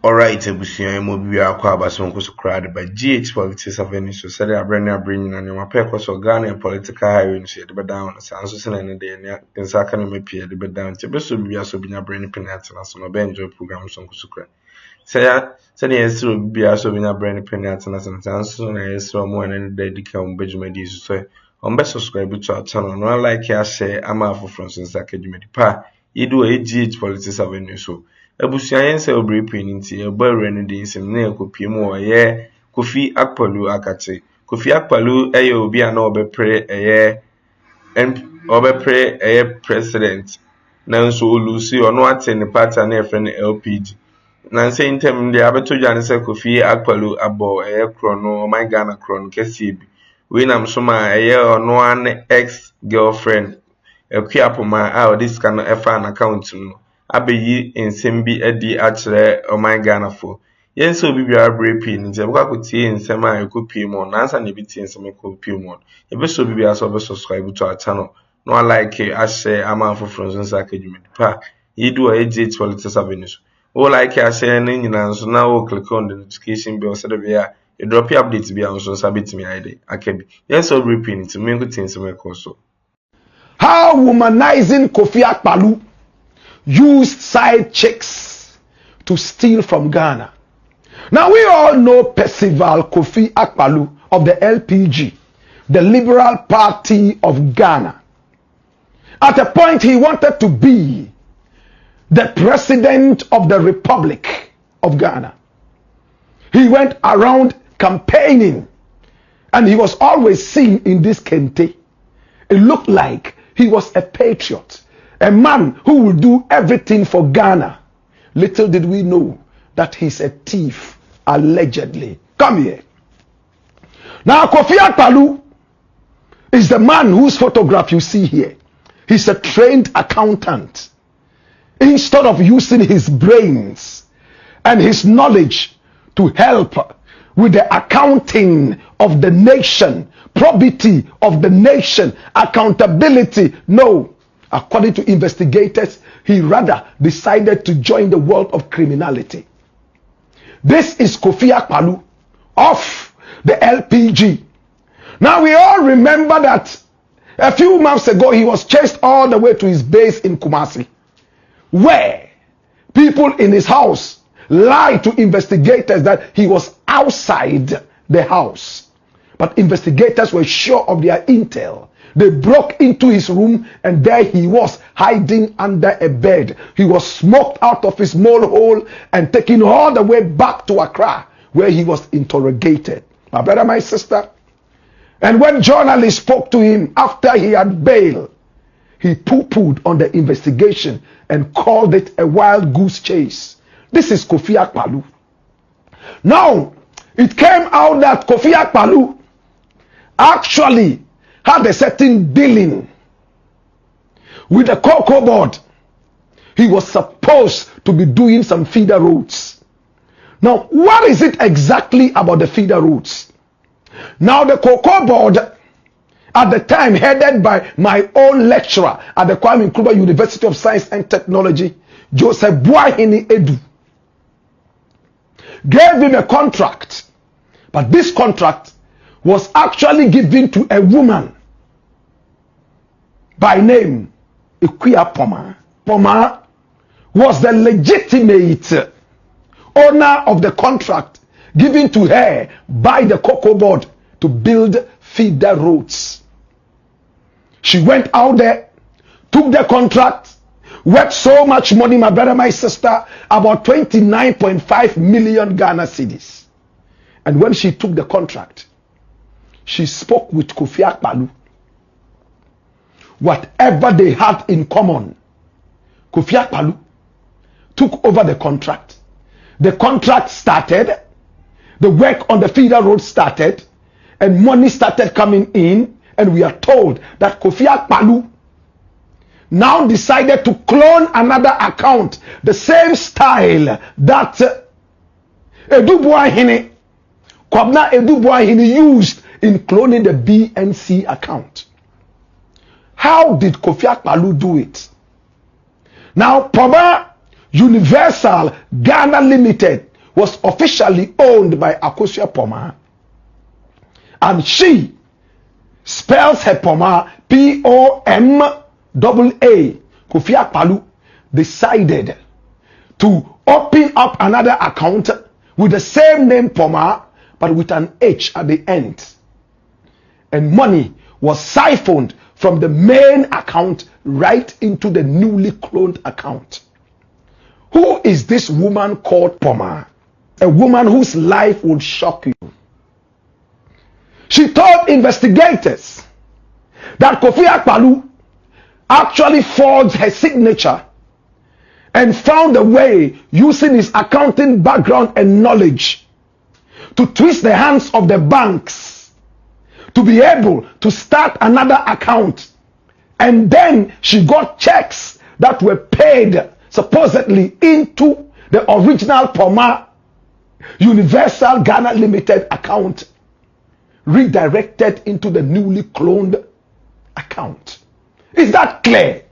Alright, ebusia mo bia akwa abaso nko so crowd by GH politics avenue so said abring na nyoma pe ko so Ghana political highway no so de down san so na ne de nsa ka no mepie de down te be so bia so binya brain penalty na so no be enjoy program so nko so crowd say ne yesro bia so binya brain penalty na san so na yesro mo na de dika mo bejumadi so on be subscribe to our channel no like ya share ama afofro so nsa ka djumadi pa yidu GH politics avenue so Abusiayen se obrepe nti ebare no de nsem na ekopie mu oye Kofi Akpaloo akate Kofi Akpaloo eye obi ana obepre eye president na nso olusi ono ate ne party na efe ne LPG na nse intem de abeto dwane se Kofi Akpaloo abo eye krono my Ghana krono kesi bi we nam so ma eye ono an ex girlfriend ekuapoma a this can efa an account no abeyi ensem bi adi akire oman Ghana fo yenso obi bia brepi nje baka kotie ensem a ekopie mo na ansa na bi tie ensem ekopie mo ebe so obi bia so be subscribe to our channel no like share ama foforo nso akadwumi pa yidu GH politics avenues o like share na nyina nso na o click on the notification bell so that bia you drop your updates bia nso sabetimi ide akabi yenso brepi nti me ko tie ensem ekoso. How womanizing Kofi Akpaloo used side chicks to steal from Ghana. Now we all know Percival Kofi Akpaloo of the LPG, the Liberal Party of Ghana. At a point he wanted to be the president of the Republic of Ghana. He went around campaigning and he was always seen in this kente. It looked like he was a patriot. A man who will do everything for Ghana. Little did we know that he's a thief, allegedly. Come here. Now, Kofi Akpaloo is the man whose photograph you see here. He's a trained accountant. Instead of using his brains and his knowledge to help with the accounting of the nation, probity of the nation, accountability, no. According to investigators, he rather decided to join the world of criminality. This is Kofi Akpaloo of the LPG. Now we all remember that a few months ago he was chased all the way to his base in Kumasi, where people in his house lied to investigators that he was outside the house. But investigators were sure of their intel. They broke into his room and there he was hiding under a bed. He was smoked out of his mole hole and taken all the way back to Accra where he was interrogated. My brother, my sister. And when journalists spoke to him after he had bail, he poo-pooed on the investigation and called it a wild goose chase. This is Kofi Akpaloo. Now, it came out that Kofi Akpaloo actually had a certain dealing with the cocoa board. He was supposed to be doing some feeder roads. Now, what is it exactly about the feeder roads? Now, the cocoa board, at the time headed by my own lecturer at the Kwame Nkrumah University of Science and Technology, Joseph Boahene Edu, gave him a contract. But this contract was actually given to a woman by name Ikuya Poma. Poma was the legitimate owner of the contract given to her by the cocoa board to build feeder roads. She went out there, took the contract, worked so much money, my brother, my sister, about 29.5 million Ghana cedis. And when she took the contract, she spoke with Kofi Akpaloo. Whatever they had in common, Kofi Akpaloo took over the contract. The contract started, the work on the feeder road started, and money started coming in, and we are told that Kofi Akpaloo now decided to clone another account, the same style that Edu Boahene, Kwabna Edu Boahene used in cloning the BNC account. How did Kofi Akpaloo do it? Now, Poma Universal Ghana Limited was officially owned by Akosua Pomah, and she spells her Pomah Pommaa, Kofi Akpaloo decided to open up another account with the same name Pomah, but with an H at the end. And money was siphoned from the main account right into the newly cloned account. Who is this woman called Pomah? A woman whose life would shock you. She told investigators that Kofi Akpaloo actually forged her signature and found a way, using his accounting background and knowledge, to twist the hands of the banks to be able to start another account. And then she got checks that were paid supposedly into the original Pomah Universal Ghana Limited account, redirected into the newly cloned account. Is that clear?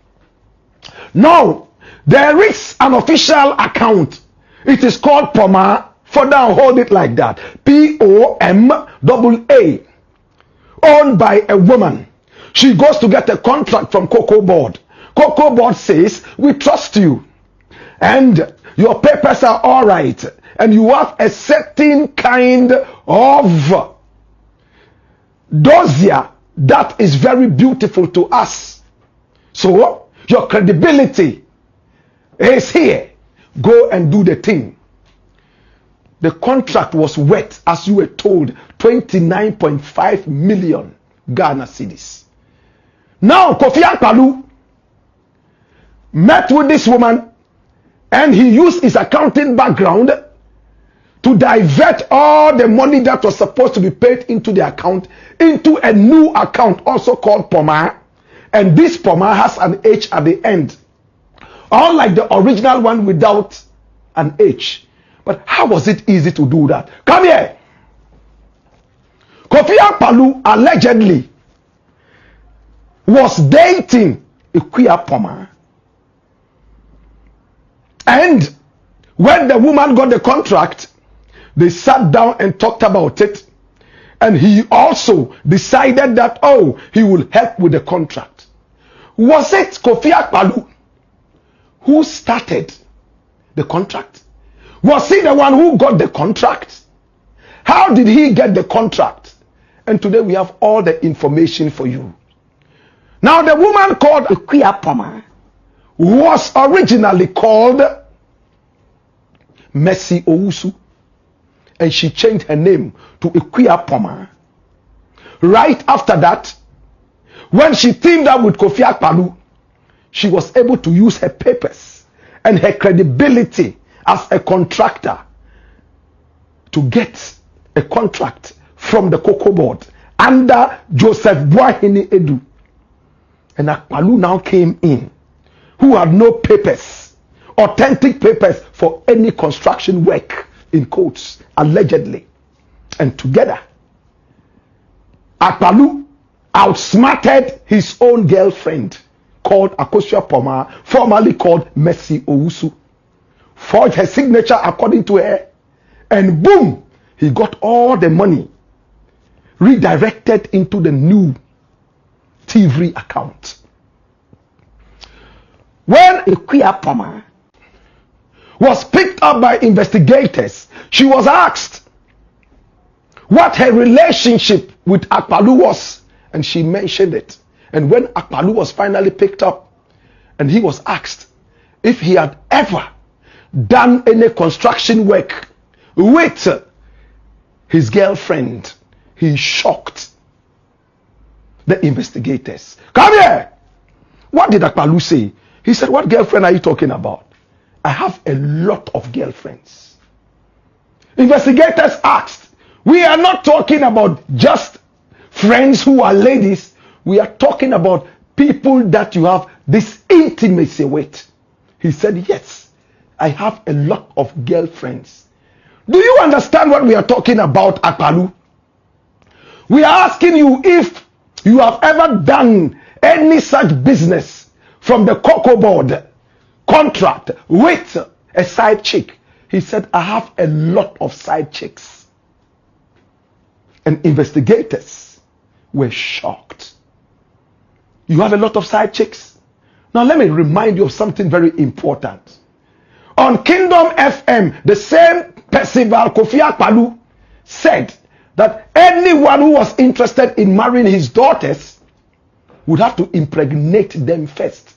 Now, there is an official account. It is called Pomah. For now, hold it like that. Pommaa, owned by a woman. She goes to get a contract from Cocoa Board. Cocoa Board says, we trust you, and your papers are all right, and you have a certain kind of dossier that is very beautiful to us. So your credibility is here. Go and do the thing. The contract was worth, as you were told, 29.5 million Ghana cedis. Now Kofi Akpaloo met with this woman, and he used his accounting background to divert all the money that was supposed to be paid into the account into a new account, also called Pomah. And this Pomah has an H at the end, unlike the original one without an H. But how was it easy to do that? Come here. Kofi Akpaloo allegedly was dating Akua Pomah. And when the woman got the contract, they sat down and talked about it. And he also decided that, oh, he will help with the contract. Was it Kofi Akpaloo who started the contract? Was he the one who got the contract? How did he get the contract? And today we have all the information for you. Now, the woman called Akua Pomah was originally called Mercy Owusu, and she changed her name to Akua Pomah. Right after that, when she teamed up with Kofi Akpaloo, she was able to use her papers and her credibility as a contractor to get a contract from the Cocoa Board under Joseph Boahene Edu. And Akpaloo now came in, who had no papers, authentic papers for any construction work, in quotes, allegedly. And together, Akpaloo outsmarted his own girlfriend called Akosua Pomah, formerly called Mercy Owusu, forged her signature according to her, and boom, he got all the money redirected into the new TV account. When Akua Pomah was picked up by investigators, she was asked what her relationship with Akpaloo was, and she mentioned it. And when Akpaloo was finally picked up and he was asked if he had ever done any construction work with his girlfriend, he shocked the investigators. Come here! What did Akpaloo say? He said, what girlfriend are you talking about? I have a lot of girlfriends. Investigators asked, we are not talking about just friends who are ladies. We are talking about people that you have this intimacy with. He said, yes, I have a lot of girlfriends. Do you understand what we are talking about, Akpaloo? We are asking you if you have ever done any such business from the Cocoa Board contract with a side chick. He said, I have a lot of side chicks. And investigators were shocked. You have a lot of side chicks? Now let me remind you of something very important. On Kingdom FM, the same Percival Kofi Akpaloo said that anyone who was interested in marrying his daughters would have to impregnate them first.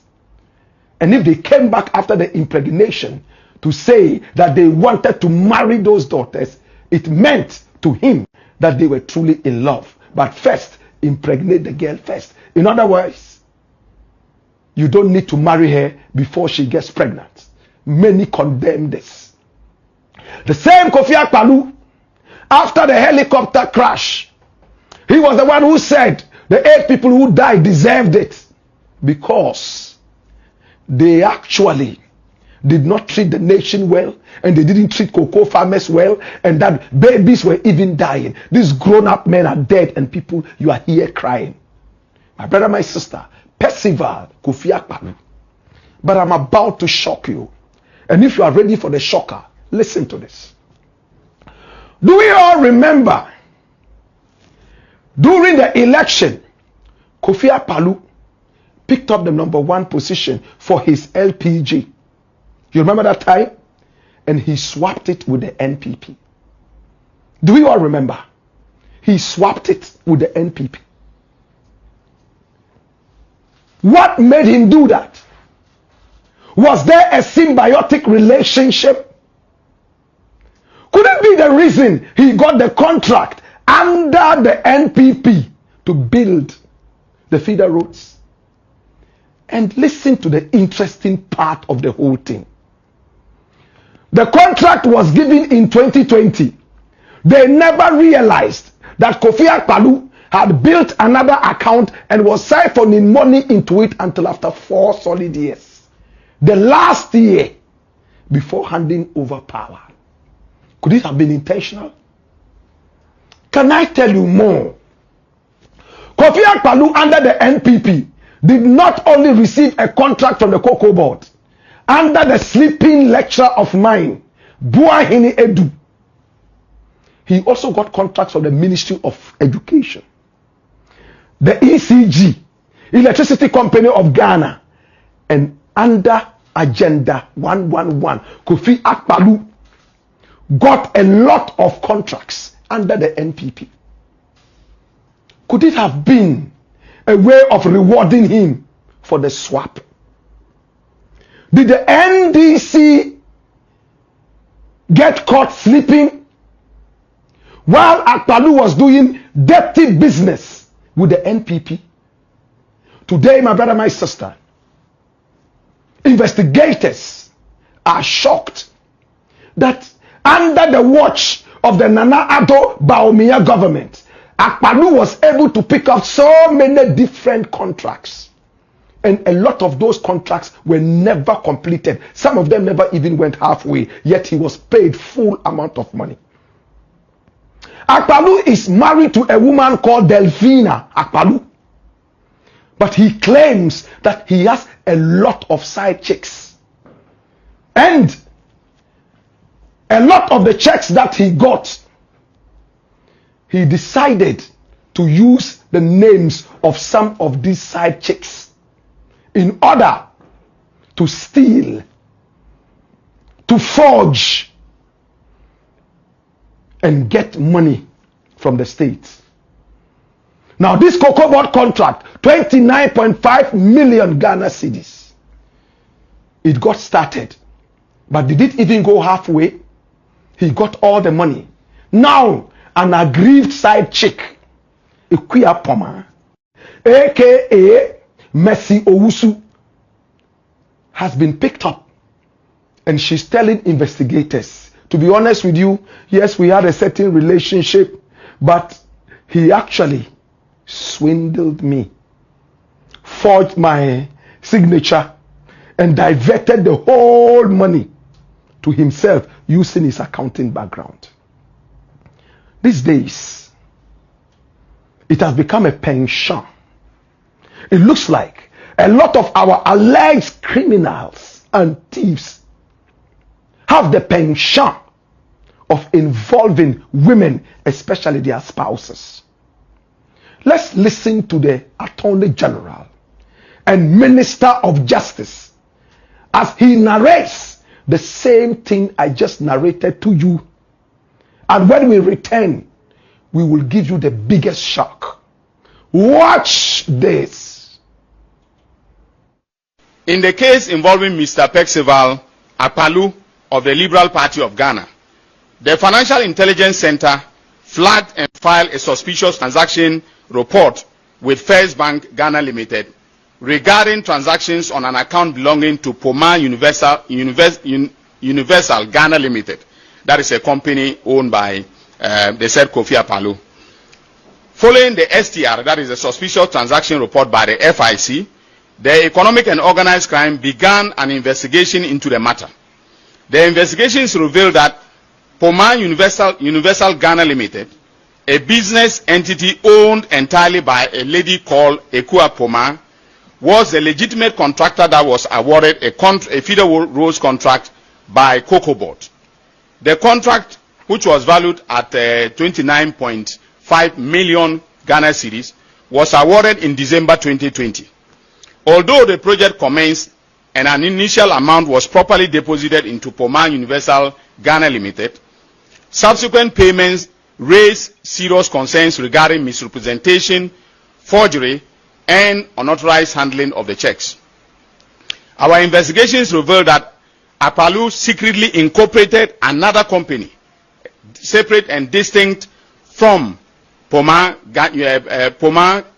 And if they came back after the impregnation to say that they wanted to marry those daughters, it meant to him that they were truly in love. But first, impregnate the girl first. In other words, you don't need to marry her before she gets pregnant. Many condemn this. The same Kofi Akpaloo, after the helicopter crash, he was the one who said the 8 people who died deserved it because they actually did not treat the nation well, and they didn't treat cocoa farmers well, and that babies were even dying. These grown-up men are dead, and people, you are here crying. My brother, my sister, Percival Kofi Akpaloo. But I'm about to shock you. And if you are ready for the shocker, listen to this. Do we all remember during the election, Kofi Akpaloo picked up the #1 position for his LPG? You remember that time? And he swapped it with the NPP. Do we all remember? He swapped it with the NPP. What made him do that? Was there a symbiotic relationship? Could it be the reason he got the contract under the NPP to build the feeder roads? And listen to the interesting part of the whole thing. The contract was given in 2020. They never realized that Kofi Akpaloo had built another account and was siphoning money into it until after 4 solid years. The last year before handing over power. Could it have been intentional? Can I tell you more? Kofi Akpaloo under the NPP did not only receive a contract from the Cocoa Board, under the sleeping lecturer of mine, Buahini Edu, he also got contracts from the Ministry of Education, the ECG, Electricity Company of Ghana, and under Agenda 111, Kofi Akpaloo got a lot of contracts under the NPP. Could it have been a way of rewarding him for the swap? Did the NDC get caught sleeping while Akpaloo was doing dirty business with the NPP? Today, my brother, my sister, investigators are shocked that under the watch of the Nana Addo Bawumia government, Akpaloo was able to pick up so many different contracts. And a lot of those contracts were never completed. Some of them never even went halfway, yet he was paid full amount of money. Akpaloo is married to a woman called Delphina Akpaloo. But he claims that he has a lot of side chicks. And a lot of the checks that he got, he decided to use the names of some of these side chicks in order to steal, to forge, and get money from the state. Now this Cocoa Board contract, 29.5 million Ghana cedis. It got started, but did it even go halfway? He got all the money. Now an aggrieved side chick, Ikuya Poma, aka Mercy Owusu, has been picked up, and she's telling investigators, to be honest with you, yes, we had a certain relationship, but he actually swindled me, forged my signature, and diverted the whole money to himself using his accounting background. These days, it has become a pension. It looks like a lot of our alleged criminals and thieves have the penchant of involving women, especially their spouses. Let's listen to the Attorney General and Minister of Justice as he narrates the same thing I just narrated to you. And when we return, we will give you the biggest shock. Watch this. In the case involving Mr. Percival Akpaloo of the Liberal Party of Ghana, the Financial Intelligence Center flagged and filed a suspicious transaction report with First Bank Ghana Limited regarding transactions on an account belonging to Poma Universal Ghana Limited. That is a company owned by the said Kofi Akpaloo. Following the STR, that is a suspicious transaction report by the FIC, the Economic and Organized Crime began an investigation into the matter. The investigations revealed that Poma Universal Ghana Limited, a business entity owned entirely by a lady called Ekua Poma, was a legitimate contractor that was awarded a feeder roads contract by Cocoa Board. The contract, which was valued at 29.5 million Ghana cedis, was awarded in December 2020. Although the project commenced and an initial amount was properly deposited into Poma Universal Ghana Limited, subsequent payments raised serious concerns regarding misrepresentation, forgery, and unauthorized handling of the checks. Our investigations revealed that Akpaloo secretly incorporated another company, separate and distinct from Poma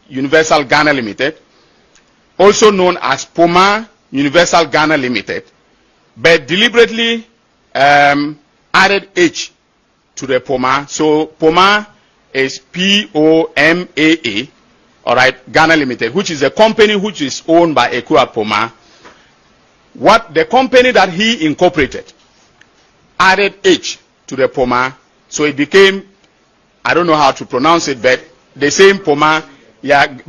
Universal Ghana Limited, also known as Poma Universal Ghana Limited, but deliberately added H to the Poma. So Poma is P-O-M-A-A, all right, Ghana Limited, which is a company which is owned by Ekua Poma. What the company that he incorporated added H to the Poma, so it became, I don't know how to pronounce it, but the same Poma,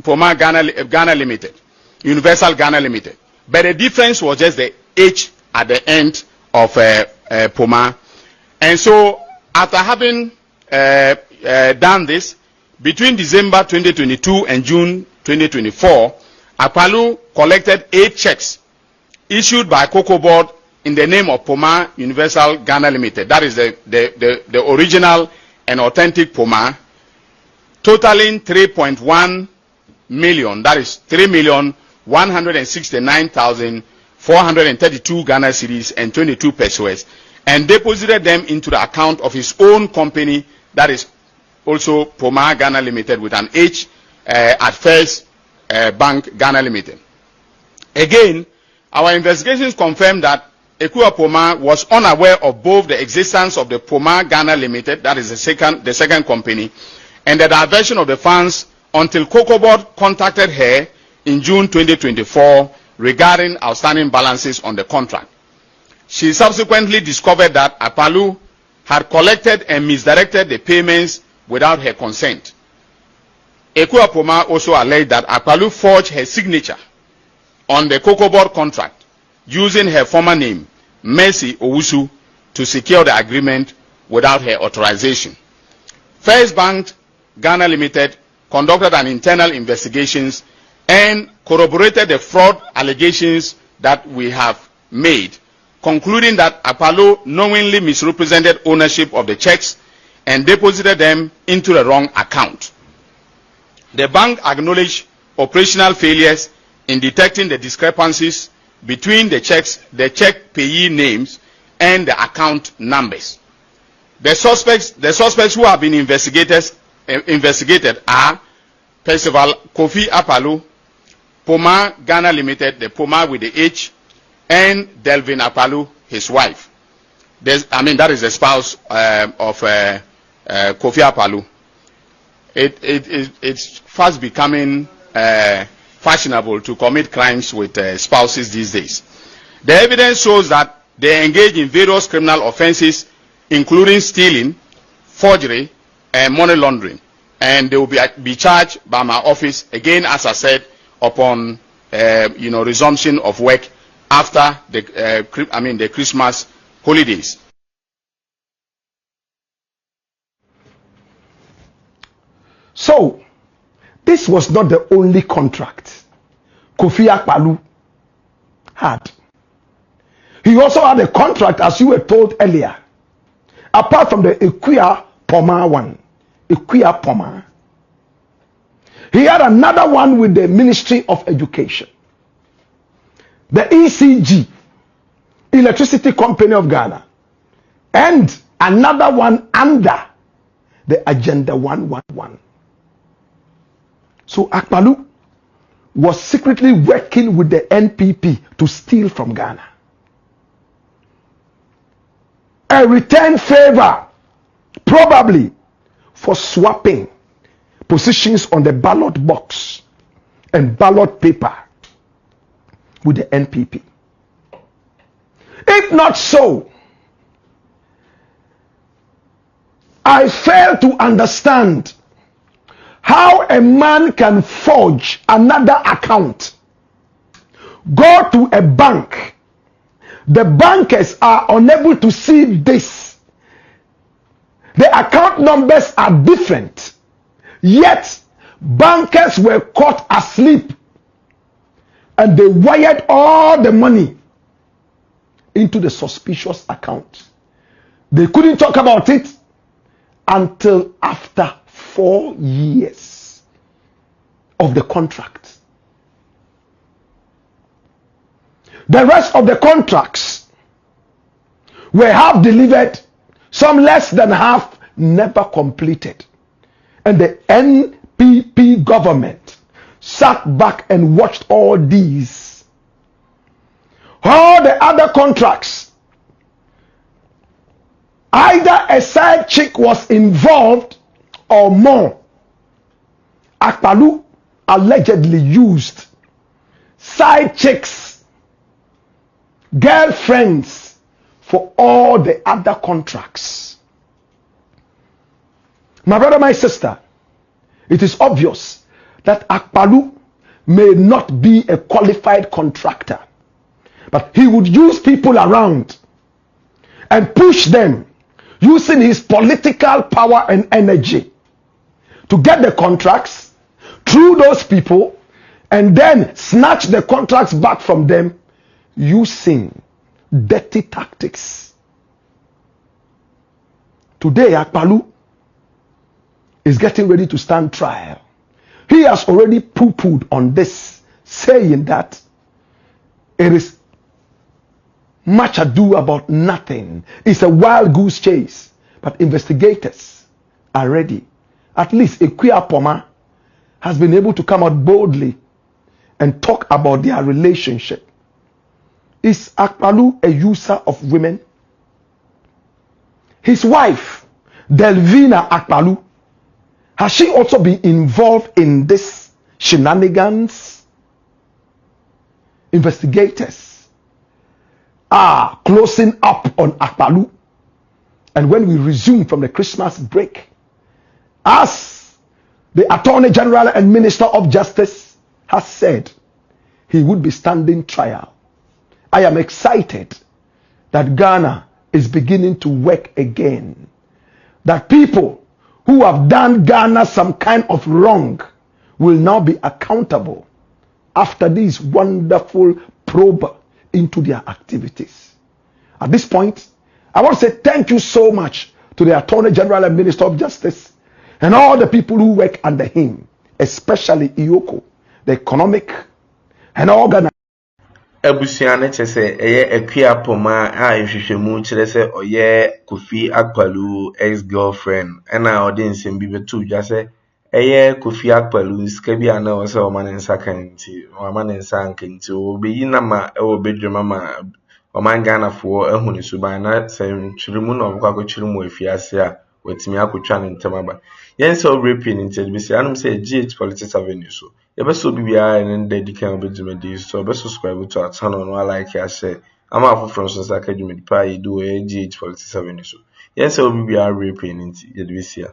Poma Ghana Limited, Universal Ghana Limited. But the difference was just the H at the end of Poma. And so after having done this, between December 2022 and June 2024, Akpaloo collected 8 checks issued by Cocoa Board in the name of Poma Universal Ghana Limited. That is the original and authentic Poma, totaling 3.1 million. That is 3,169,432 Ghana cedis and 22 pesos, and deposited them into the account of his own company, that is also Poma Ghana Limited with an H at First Bank Ghana Limited. Again, our investigations confirmed that Ekua Poma was unaware of both the existence of the Poma Ghana Limited, that is the second company, and the diversion of the funds until Cocoa Board contacted her in June 2024 regarding outstanding balances on the contract. She subsequently discovered that Akpaloo had collected and misdirected the payments without her consent. Ekua Poma also alleged that Akpaloo forged her signature on the Cocoa Board contract using her former name, Mercy Owusu, to secure the agreement without her authorization. First Bank Ghana Limited conducted an internal investigations and corroborated the fraud allegations that we have made, concluding that Akpaloo knowingly misrepresented ownership of the checks and deposited them into the wrong account. The bank acknowledged operational failures in detecting the discrepancies between the check payee names and the account numbers. The suspects who have been investigated are Percival Kofi Akpaloo, Poma Ghana Limited, the Poma with the H, and Delvin Akpaloo, his wife. That is the spouse of Kofi Akpaloo. It's fast becoming fashionable to commit crimes with spouses these days. The evidence shows that they engage in various criminal offenses, including stealing, forgery, and money laundering. And they will be charged by my office, again, as I said, upon resumption of work after the Christmas holidays. So, this was not the only contract Kofi Akpaloo had. He also had a contract, as you were told earlier, apart from the Equia Poma one. Equia Poma. He had another one with the Ministry of Education. The ECG, Electricity Company of Ghana. And another one under the Agenda 111. So Akpaloo was secretly working with the NPP to steal from Ghana. A return favor, probably, for swapping positions on the ballot box and ballot paper with the NPP. If not so, I fail to understand how a man can forge another account, go to a bank. The bankers are unable to see this. The account numbers are different, yet bankers were caught asleep and they wired all the money into the suspicious account. They couldn't talk about it until after 4 years of the contract. The rest of the contracts were half delivered, some less than half never completed. And the NPP government sat back and watched all these. All the other contracts, either a side chick was involved or more. Akpaloo allegedly used side chicks, girlfriends, for all the other contracts. My brother, my sister, it is obvious that Akpaloo may not be a qualified contractor, but he would use people around and push them using his political power and energy to get the contracts through those people and then snatch the contracts back from them using dirty tactics. Today, Akpaloo is getting ready to stand trial. He has already poo-pooed on this, saying that it is much ado about nothing. It's a wild goose chase. But investigators are ready. At least Equia Poma has been able to come out boldly and talk about their relationship. Is Akpaloo a user of women? His wife, Delvina Akpaloo, has she also been involved in this shenanigans? Investigators are closing up on Akpaloo. And when we resume from the Christmas break, as the Attorney General and Minister of Justice has said, he would be standing trial. I am excited that Ghana is beginning to work again. That people who have done Ghana some kind of wrong will now be accountable after this wonderful probe into their activities. At this point, I want to say thank you so much to the Attorney General and Minister of Justice and all the people who work under him, especially Iyoko, the economic and organizing. Ebusiane chese eye Equia Poma a ehwehwemu kire se oye Kofi Akpaloo ex-girlfriend ena odinse bi betu dwa se eye Kofi Akpaloo sika bi ana wo se o manensa kanti o manensa ankanti obeyi na ma e obedwema ma o man Ghana fo ehunu suban na se twirimu na obukwa ko twirimu afiase a watimi akotwa ne ntemaba yen se obrepin nti bi se anum se GH Politics Avenue so yebeso bibia en dedi kan obedwumadi so be subscribe to our channel no like ya share ama afofro so saka dwumadi pa yi do GH Politics Avenue so yen se bibia repin nti yedibisia